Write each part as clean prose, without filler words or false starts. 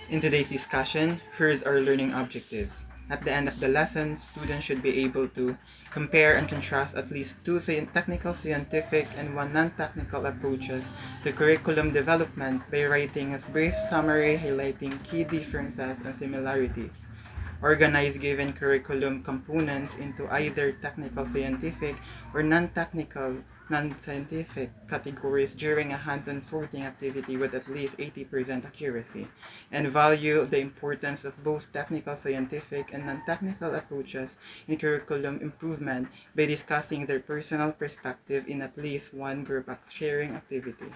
In today's discussion, here's our learning objectives. At the end of the lesson, students should be able to compare and contrast at least two technical scientific and one non-technical approaches to curriculum development by writing a brief summary highlighting key differences and similarities. Organize given curriculum components into either technical scientific or non-technical non-scientific categories during a hands-on sorting activity with at least 80% accuracy, and value the importance of both technical scientific and non-technical approaches in curriculum improvement by discussing their personal perspective in at least one group sharing activity.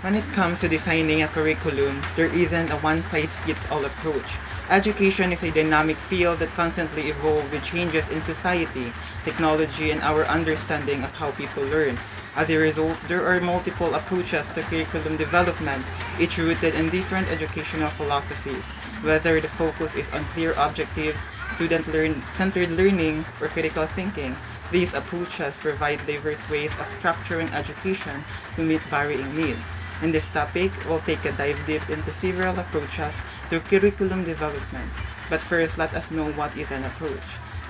When it comes to designing a curriculum, there isn't a one-size-fits-all approach. Education is a dynamic field that constantly evolves with changes in society, technology, and our understanding of how people learn. As a result, there are multiple approaches to curriculum development, each rooted in different educational philosophies. Whether the focus is on clear objectives, student-centered learning, or critical thinking, these approaches provide diverse ways of structuring education to meet varying needs. In this topic, we'll take a dive deep into several approaches to curriculum development. But first, let us know what is an approach.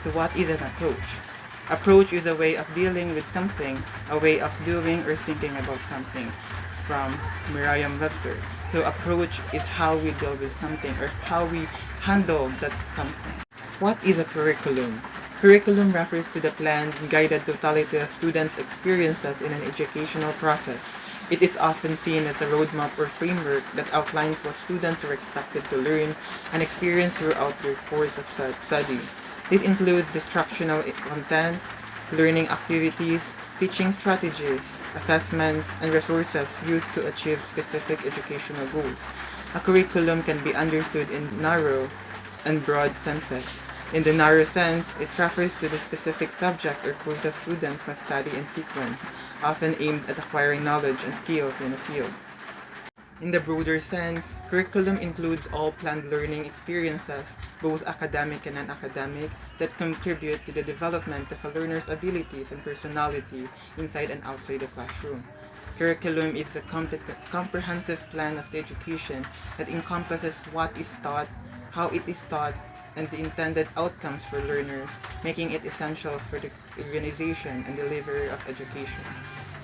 So what is an approach? Approach is a way of dealing with something, a way of doing or thinking about something, from Merriam-Webster. So approach is how we deal with something or how we handle that something. What is a curriculum? Curriculum refers to the planned, guided totality of students' experiences in an educational process. It is often seen as a roadmap or framework that outlines what students are expected to learn and experience throughout their course of study. This includes instructional content, learning activities, teaching strategies, assessments, and resources used to achieve specific educational goals. A curriculum can be understood in narrow and broad senses. In the narrow sense, it refers to the specific subjects or courses students must study in sequence, often aimed at acquiring knowledge and skills in a field. In the broader sense, curriculum includes all planned learning experiences, both academic and non-academic, that contribute to the development of a learner's abilities and personality inside and outside the classroom. Curriculum is a comprehensive plan of the education that encompasses what is taught, how it is taught, and the intended outcomes for learners, making it essential for the organization and delivery of education.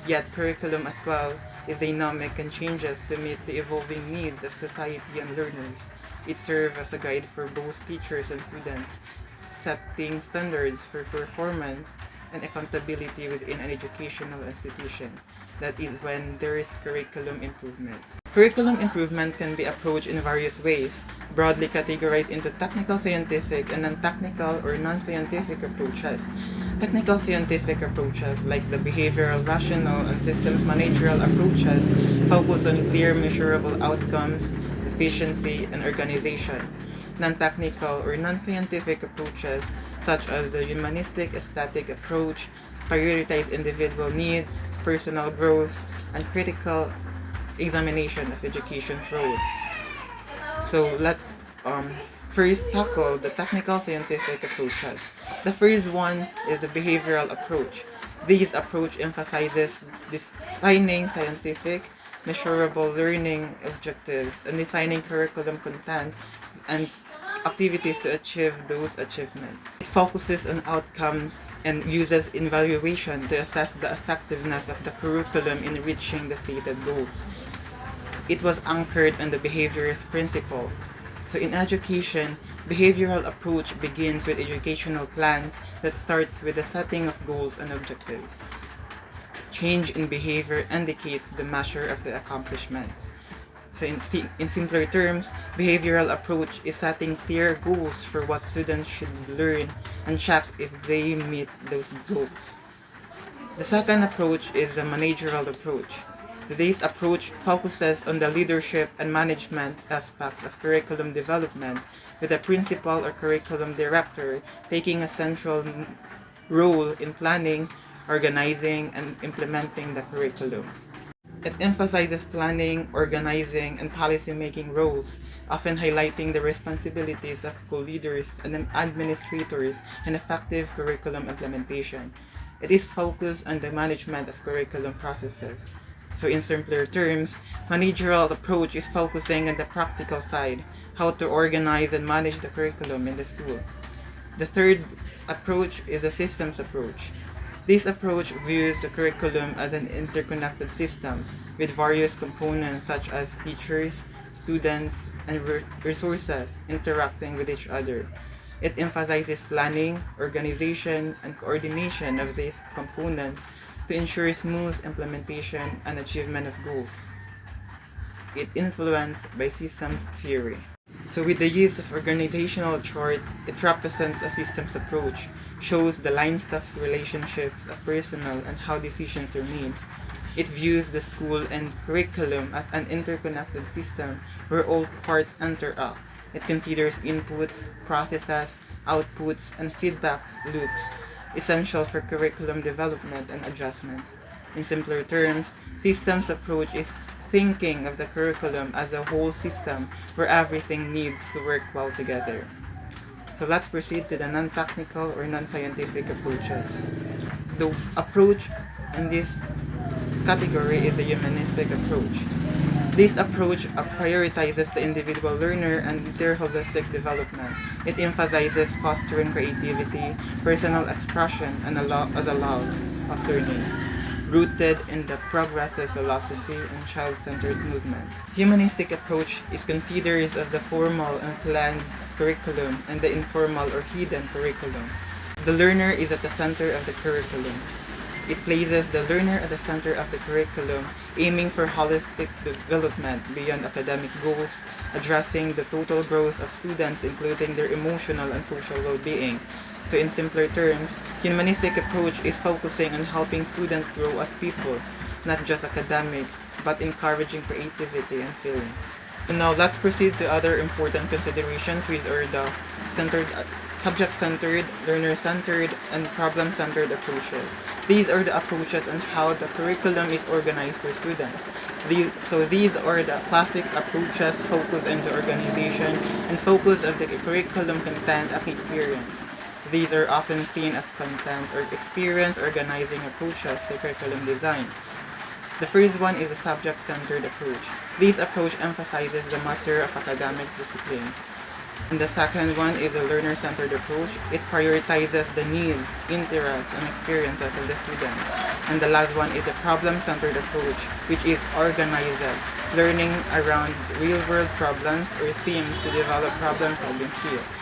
Yet curriculum as well is dynamic and changes to meet the evolving needs of society and learners. It serves as a guide for both teachers and students, setting standards for performance and accountability within an educational institution. That is when there is curriculum improvement. Curriculum improvement can be approached in various ways, broadly categorized into technical scientific and non-technical or non-scientific approaches. Technical scientific approaches like the behavioral, rational, and systems managerial approaches focus on clear measurable outcomes, efficiency, and organization. Non-technical or non-scientific approaches such as the humanistic aesthetic approach prioritize individual needs, personal growth, and critical examination of education's role. So let's first tackle the technical scientific approaches. The first one is the behavioral approach. This approach emphasizes defining scientific, measurable learning objectives and designing curriculum content and activities to achieve those achievements. It focuses on outcomes and uses evaluation to assess the effectiveness of the curriculum in reaching the stated goals. It was anchored on the behaviorist principle. So in education, behavioral approach begins with educational plans that starts with the setting of goals and objectives. Change in behavior indicates the measure of the accomplishments. So in simpler terms, behavioral approach is setting clear goals for what students should learn and check if they meet those goals. The second approach is the managerial approach. This approach focuses on the leadership and management aspects of curriculum development, with a principal or curriculum director taking a central role in planning, organizing, and implementing the curriculum. It emphasizes planning, organizing, and policy-making roles, often highlighting the responsibilities of school leaders and administrators in effective curriculum implementation. It is focused on the management of curriculum processes. So in simpler terms, managerial approach is focusing on the practical side, how to organize and manage the curriculum in the school. The third approach is a systems approach. This approach views the curriculum as an interconnected system with various components such as teachers, students, and resources interacting with each other. It emphasizes planning, organization, and coordination of these components to ensure smooth implementation and achievement of goals. It influenced by systems theory. So with the use of organizational chart, it represents a systems approach, shows the line staff's relationships of personnel and how decisions are made. It views the school and curriculum as an interconnected system where all parts interact. It considers inputs, processes, outputs, and feedback loops essential for curriculum development and adjustment. In simpler terms, systems approach is thinking of the curriculum as a whole system where everything needs to work well together. So let's proceed to the non-technical or non-scientific approaches. The approach in this category is the humanistic approach. This approach prioritizes the individual learner and their holistic development. It emphasizes fostering creativity, personal expression, and as a love of learning, rooted in the progressive philosophy and child-centered movement. Humanistic approach is considered as the formal and planned curriculum and the informal or hidden curriculum. The learner is at the center of the curriculum. It places the learner at the center of the curriculum, aiming for holistic development beyond academic goals, addressing the total growth of students including their emotional and social well-being. So in simpler terms, humanistic approach is focusing on helping students grow as people, not just academics, but encouraging creativity and feelings. So now let's proceed to other important considerations, which are the subject-centered, learner-centered, and problem-centered approaches. These are the approaches on how the curriculum is organized for students. These are the classic approaches focused on the organization and focus of the curriculum content of experience. These are often seen as content or experience organizing approaches to curriculum design. The first one is a subject-centered approach. This approach emphasizes the master of academic disciplines. And the second one is a learner-centered approach. It prioritizes the needs, interests, and experiences of the students. And the last one is a problem-centered approach, which is organizes learning around real-world problems or themes to develop problem-solving skills.